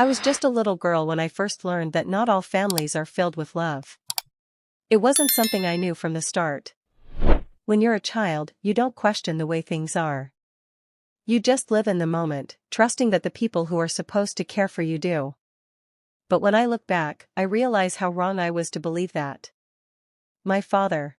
I was just a little girl when I first learned that not all families are filled with love. It wasn't something I knew from the start. When you're a child, you don't question the way things are. You just live in the moment, trusting that the people who are supposed to care for you do. But when I look back, I realize how wrong I was to believe that. My father.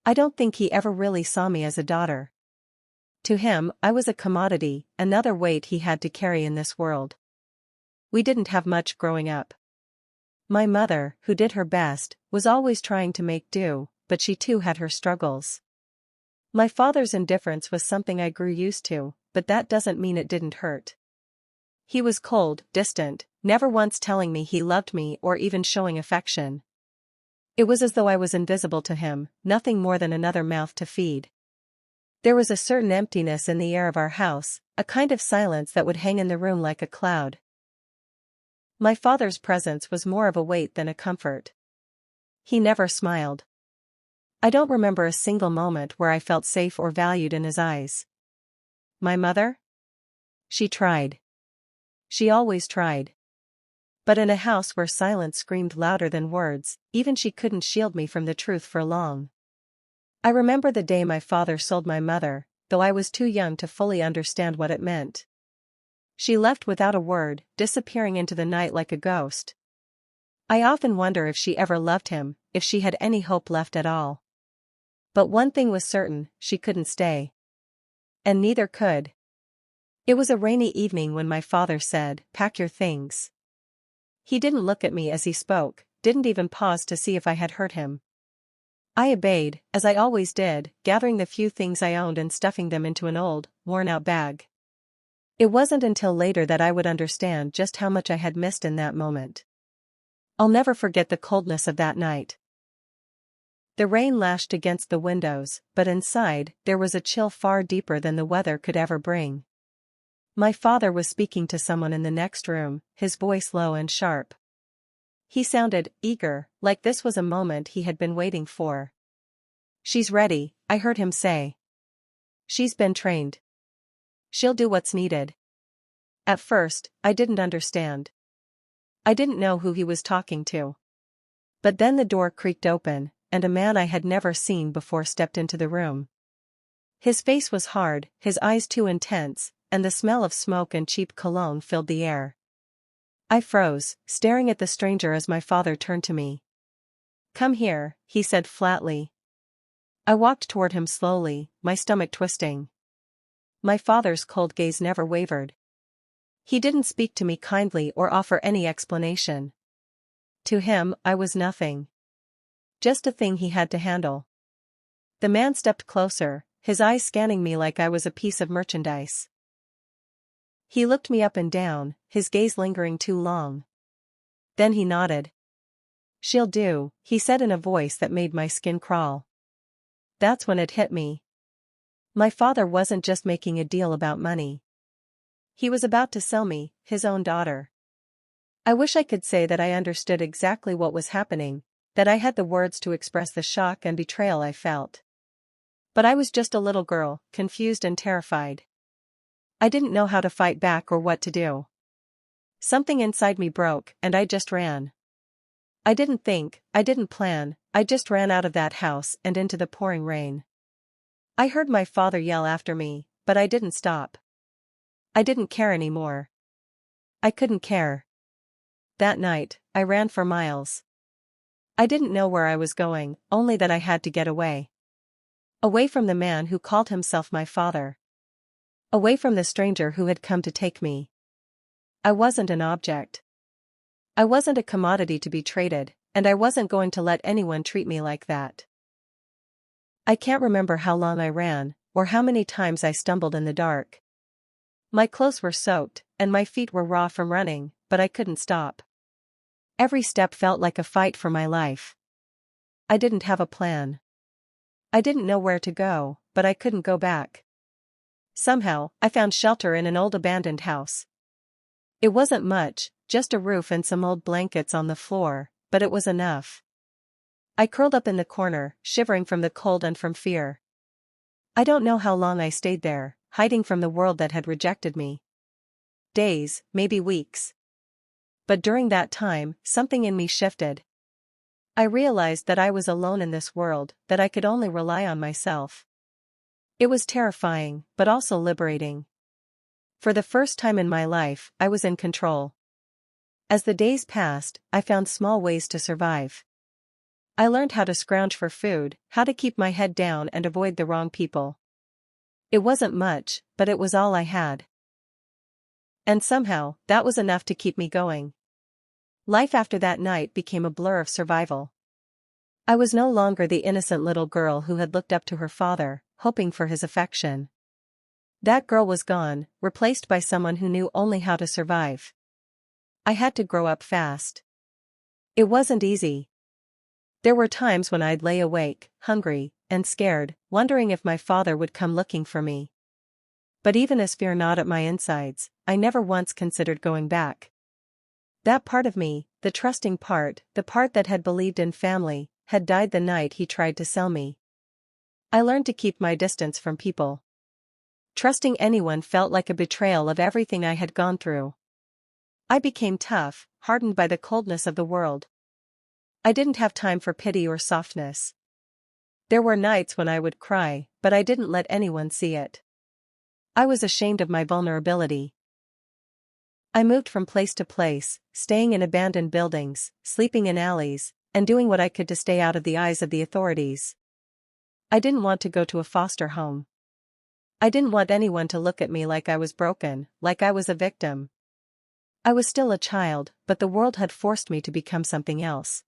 I don't think he ever really saw me as a daughter. To him, I was a commodity, another weight he had to carry in this world. We didn't have much growing up. My mother, who did her best, was always trying to make do, but she too had her struggles. My father's indifference was something I grew used to, but that doesn't mean it didn't hurt. He was cold, distant, never once telling me he loved me or even showing affection. It was as though I was invisible to him, nothing more than another mouth to feed. There was a certain emptiness in the air of our house, a kind of silence that would hang in the room like a cloud. My father's presence was more of a weight than a comfort. He never smiled. I don't remember a single moment where I felt safe or valued in his eyes. My mother? She tried. She always tried. But in a house where silence screamed louder than words, even she couldn't shield me from the truth for long. I remember the day my father sold my mother, though I was too young to fully understand what it meant. She left without a word, disappearing into the night like a ghost. I often wonder if she ever loved him, if she had any hope left at all. But one thing was certain, she couldn't stay. And neither could. It was a rainy evening when my father said, "Pack your things." He didn't look at me as he spoke, didn't even pause to see if I had hurt him. I obeyed, as I always did, gathering the few things I owned and stuffing them into an old, worn-out bag. It wasn't until later that I would understand just how much I had missed in that moment. I'll never forget the coldness of that night. The rain lashed against the windows, but inside, there was a chill far deeper than the weather could ever bring. My father was speaking to someone in the next room, his voice low and sharp. He sounded eager, like this was a moment he had been waiting for. "She's ready," I heard him say. "She's been trained. She'll do what's needed." At first, I didn't understand. I didn't know who he was talking to. But then the door creaked open, and a man I had never seen before stepped into the room. His face was hard, his eyes too intense, and the smell of smoke and cheap cologne filled the air. I froze, staring at the stranger as my father turned to me. "Come here," he said flatly. I walked toward him slowly, my stomach twisting. My father's cold gaze never wavered. He didn't speak to me kindly or offer any explanation. To him, I was nothing. Just a thing he had to handle. The man stepped closer, his eyes scanning me like I was a piece of merchandise. He looked me up and down, his gaze lingering too long. Then he nodded. "She'll do," he said in a voice that made my skin crawl. That's when it hit me. My father wasn't just making a deal about money. He was about to sell me, his own daughter. I wish I could say that I understood exactly what was happening, that I had the words to express the shock and betrayal I felt. But I was just a little girl, confused and terrified. I didn't know how to fight back or what to do. Something inside me broke, and I just ran. I didn't think, I didn't plan, I just ran out of that house and into the pouring rain. I heard my father yell after me, but I didn't stop. I didn't care anymore. I couldn't care. That night, I ran for miles. I didn't know where I was going, only that I had to get away. Away from the man who called himself my father. Away from the stranger who had come to take me. I wasn't an object. I wasn't a commodity to be traded, and I wasn't going to let anyone treat me like that. I can't remember how long I ran, or how many times I stumbled in the dark. My clothes were soaked, and my feet were raw from running, but I couldn't stop. Every step felt like a fight for my life. I didn't have a plan. I didn't know where to go, but I couldn't go back. Somehow, I found shelter in an old abandoned house. It wasn't much, just a roof and some old blankets on the floor, but it was enough. I curled up in the corner, shivering from the cold and from fear. I don't know how long I stayed there, hiding from the world that had rejected me. Days, maybe weeks. but during that time, something in me shifted. I realized that I was alone in this world, that I could only rely on myself. It was terrifying, but also liberating. For the first time in my life, I was in control. As the days passed, I found small ways to survive. I learned how to scrounge for food, how to keep my head down and avoid the wrong people. It wasn't much, but it was all I had. And somehow, that was enough to keep me going. Life after that night became a blur of survival. I was no longer the innocent little girl who had looked up to her father, hoping for his affection. That girl was gone, replaced by someone who knew only how to survive. I had to grow up fast. It wasn't easy. There were times when I'd lay awake, hungry, and scared, wondering if my father would come looking for me. But even as fear gnawed at my insides, I never once considered going back. That part of me, the trusting part, the part that had believed in family, had died the night he tried to sell me. I learned to keep my distance from people. Trusting anyone felt like a betrayal of everything I had gone through. I became tough, hardened by the coldness of the world. I didn't have time for pity or softness. There were nights when I would cry, but I didn't let anyone see it. I was ashamed of my vulnerability. I moved from place to place, staying in abandoned buildings, sleeping in alleys, and doing what I could to stay out of the eyes of the authorities. I didn't want to go to a foster home. I didn't want anyone to look at me like I was broken, like I was a victim. I was still a child, but the world had forced me to become something else.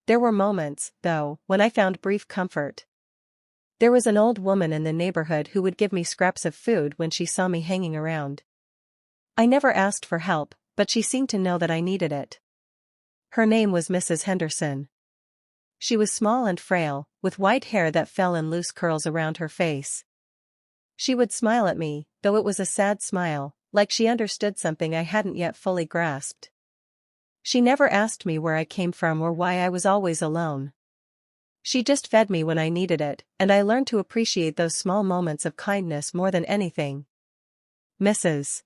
There were moments, though, when I found brief comfort. There was an old woman in the neighborhood who would give me scraps of food when she saw me hanging around. I never asked for help, but she seemed to know that I needed it. Her name was Mrs. Henderson. She was small and frail, with white hair that fell in loose curls around her face. She would smile at me, though it was a sad smile, like she understood something I hadn't yet fully grasped. She never asked me where I came from or why I was always alone. She just fed me when I needed it, and I learned to appreciate those small moments of kindness more than anything. Mrs.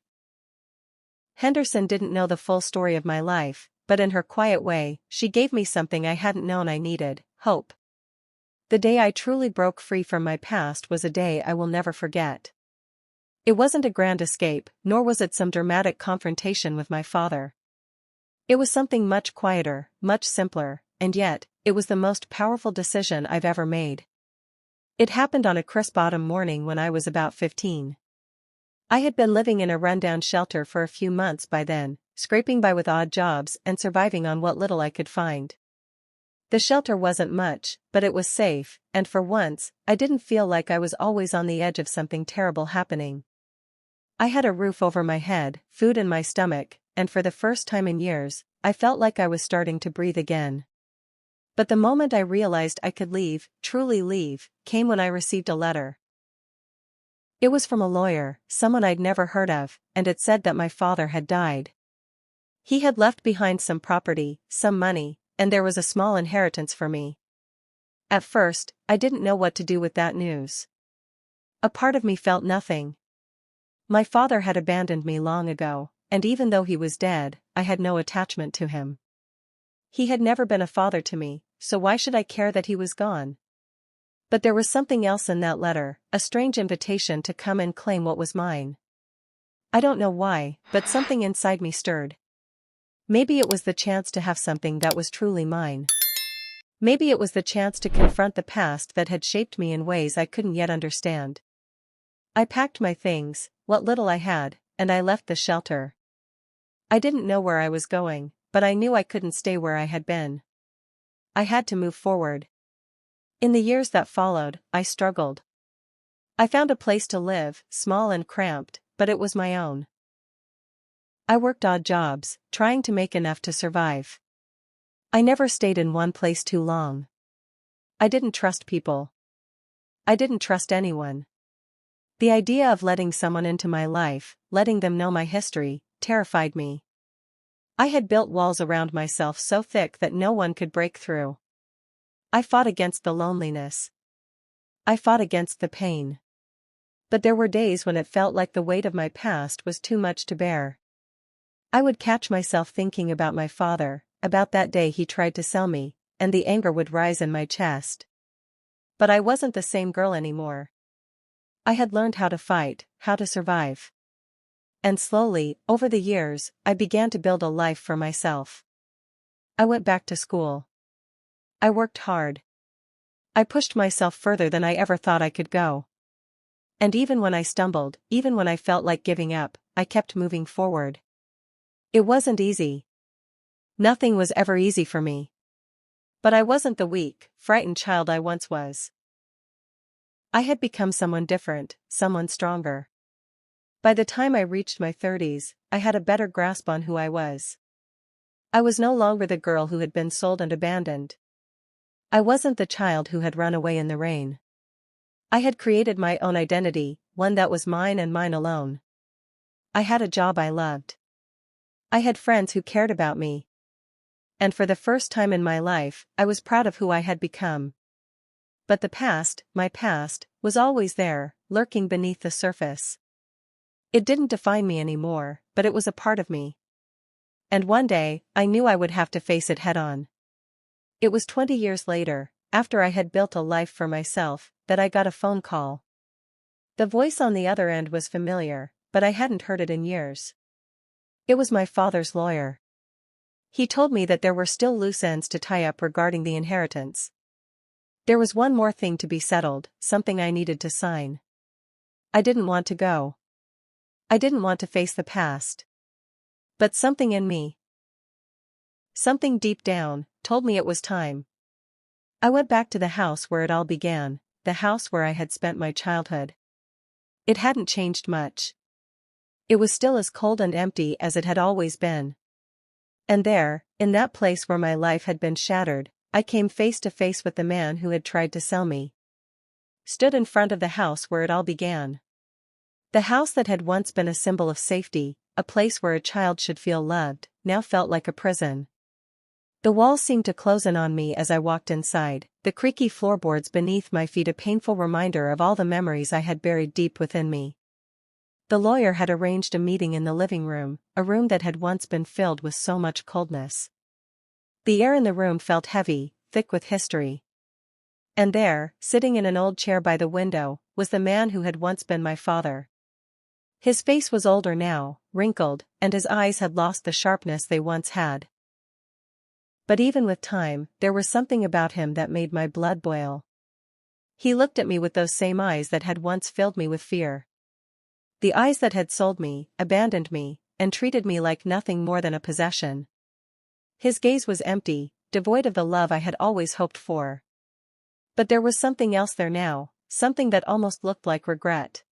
Henderson didn't know the full story of my life, but in her quiet way, she gave me something I hadn't known I needed: hope. The day I truly broke free from my past was a day I will never forget. It wasn't a grand escape, nor was it some dramatic confrontation with my father. It was something much quieter, much simpler, and yet, it was the most powerful decision I've ever made. It happened on a crisp autumn morning when I was about 15. I had been living in a rundown shelter for a few months by then, scraping by with odd jobs and surviving on what little I could find. The shelter wasn't much, but it was safe, and for once, I didn't feel like I was always on the edge of something terrible happening. I had a roof over my head, food in my stomach, and for the first time in years, I felt like I was starting to breathe again. But the moment I realized I could leave, truly leave, came when I received a letter. It was from a lawyer, someone I'd never heard of, and it said that my father had died. He had left behind some property, some money, and there was a small inheritance for me. At first, I didn't know what to do with that news. A part of me felt nothing. My father had abandoned me long ago, and even though he was dead, I had no attachment to him. He had never been a father to me, so why should I care that he was gone? But there was something else in that letter, a strange invitation to come and claim what was mine. I don't know why, but something inside me stirred. Maybe it was the chance to have something that was truly mine. Maybe it was the chance to confront the past that had shaped me in ways I couldn't yet understand. I packed my things, what little I had, and I left the shelter. I didn't know where I was going, but I knew I couldn't stay where I had been. I had to move forward. In the years that followed, I struggled. I found a place to live, small and cramped, but it was my own. I worked odd jobs, trying to make enough to survive. I never stayed in one place too long. I didn't trust people. I didn't trust anyone. The idea of letting someone into my life, letting them know my history, terrified me. I had built walls around myself so thick that no one could break through. I fought against the loneliness. I fought against the pain. But there were days when it felt like the weight of my past was too much to bear. I would catch myself thinking about my father, about that day he tried to sell me, and the anger would rise in my chest. But I wasn't the same girl anymore. I had learned how to fight, how to survive. And slowly, over the years, I began to build a life for myself. I went back to school. I worked hard. I pushed myself further than I ever thought I could go. And even when I stumbled, even when I felt like giving up, I kept moving forward. It wasn't easy. Nothing was ever easy for me. But I wasn't the weak, frightened child I once was. I had become someone different, someone stronger. By the time I reached my 30s, I had a better grasp on who I was. I was no longer the girl who had been sold and abandoned. I wasn't the child who had run away in the rain. I had created my own identity, one that was mine and mine alone. I had a job I loved. I had friends who cared about me. And for the first time in my life, I was proud of who I had become. But the past, my past, was always there, lurking beneath the surface. It didn't define me anymore, but it was a part of me. And one day, I knew I would have to face it head-on. It was 20 years later, after I had built a life for myself, that I got a phone call. The voice on the other end was familiar, but I hadn't heard it in years. It was my father's lawyer. He told me that there were still loose ends to tie up regarding the inheritance. There was one more thing to be settled, something I needed to sign. I didn't want to go. I didn't want to face the past. But something in me, something deep down, told me it was time. I went back to the house where it all began, the house where I had spent my childhood. It hadn't changed much. It was still as cold and empty as it had always been. And there, in that place where my life had been shattered, I came face to face with the man who had tried to sell me. Stood in front of the house where it all began. The house that had once been a symbol of safety, a place where a child should feel loved, now felt like a prison. The walls seemed to close in on me as I walked inside, the creaky floorboards beneath my feet a painful reminder of all the memories I had buried deep within me. The lawyer had arranged a meeting in the living room, a room that had once been filled with so much coldness. The air in the room felt heavy, thick with history. And there, sitting in an old chair by the window, was the man who had once been my father. His face was older now, wrinkled, and his eyes had lost the sharpness they once had. But even with time, there was something about him that made my blood boil. He looked at me with those same eyes that had once filled me with fear. The eyes that had sold me, abandoned me, and treated me like nothing more than a possession. His gaze was empty, devoid of the love I had always hoped for. But there was something else there now, something that almost looked like regret.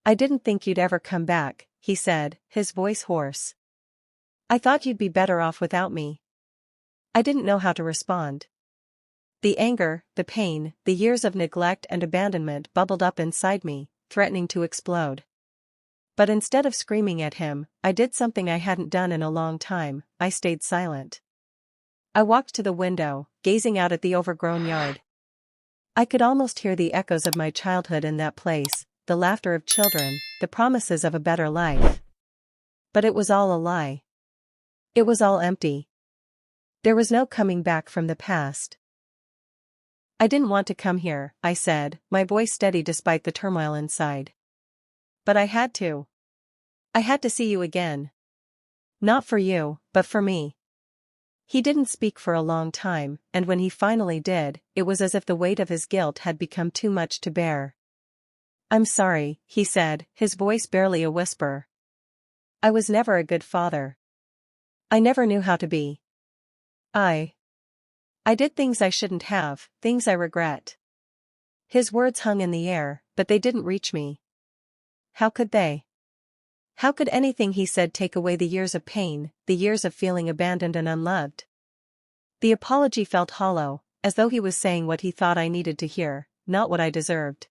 "I didn't think you'd ever come back," he said, his voice hoarse. "I thought you'd be better off without me." I didn't know how to respond. The anger, the pain, the years of neglect and abandonment bubbled up inside me, threatening to explode. But instead of screaming at him, I did something I hadn't done in a long time. I stayed silent. I walked to the window, gazing out at the overgrown yard. I could almost hear the echoes of my childhood in that place, the laughter of children, the promises of a better life. But it was all a lie. It was all empty. There was no coming back from the past. "I didn't want to come here," I said, my voice steady despite the turmoil inside. "But I had to. I had to see you again. Not for you, but for me." He didn't speak for a long time, and when he finally did, it was as if the weight of his guilt had become too much to bear. "I'm sorry," he said, his voice barely a whisper. "I was never a good father. I never knew how to be. I did things I shouldn't have, things I regret." His words hung in the air, but they didn't reach me. How could they? How could anything he said take away the years of pain, the years of feeling abandoned and unloved? The apology felt hollow, as though he was saying what he thought I needed to hear, not what I deserved.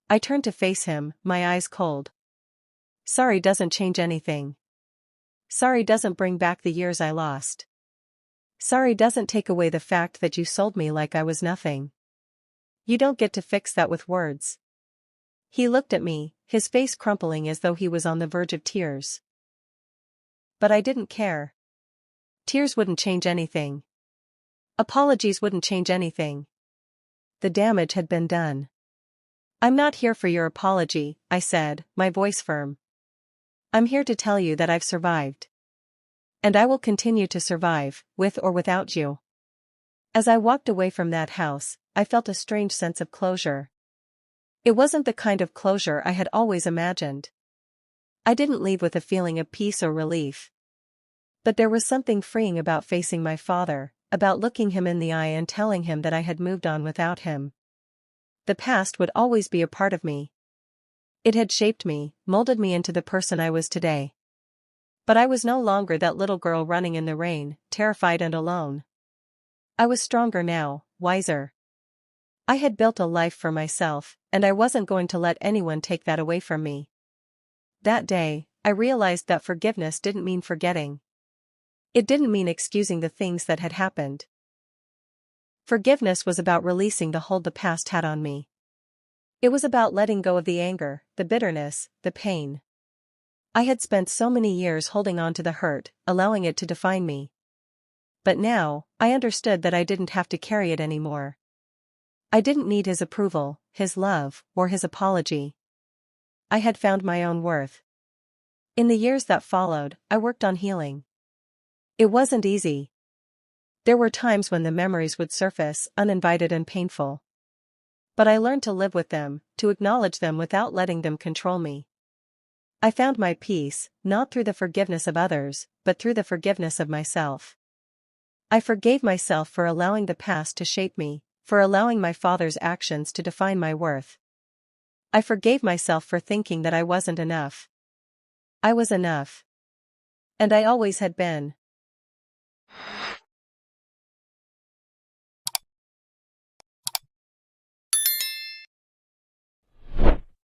I turned to face him, my eyes cold. "Sorry doesn't change anything. Sorry doesn't bring back the years I lost. Sorry doesn't take away the fact that you sold me like I was nothing. You don't get to fix that with words." He looked at me, his face crumpling as though he was on the verge of tears. but I didn't care. Tears wouldn't change anything. Apologies wouldn't change anything. The damage had been done. I'm not here for your apology, I said, my voice firm. I'm here to tell you that I've survived. And I will continue to survive, with or without you. As I walked away from that house, I felt a strange sense of closure. It wasn't the kind of closure I had always imagined. I didn't leave with a feeling of peace or relief. But there was something freeing about facing my father, about looking him in the eye and telling him that I had moved on without him. The past would always be a part of me. It had shaped me, molded me into the person I was today. But I was no longer that little girl running in the rain, terrified and alone. I was stronger now, wiser. I had built a life for myself, and I wasn't going to let anyone take that away from me. That day, I realized that forgiveness didn't mean forgetting. It didn't mean excusing the things that had happened. Forgiveness was about releasing the hold the past had on me. It was about letting go of the anger, the bitterness, the pain. I had spent so many years holding on to the hurt, allowing it to define me. But now, I understood that I didn't have to carry it anymore. I didn't need his approval, his love, or his apology. I had found my own worth. In the years that followed, I worked on healing. It wasn't easy. There were times when the memories would surface, uninvited and painful. But I learned to live with them, to acknowledge them without letting them control me. I found my peace, not through the forgiveness of others, but through the forgiveness of myself. I forgave myself for allowing the past to shape me, for allowing my father's actions to define my worth. I forgave myself for thinking that I wasn't enough. I was enough. And I always had been.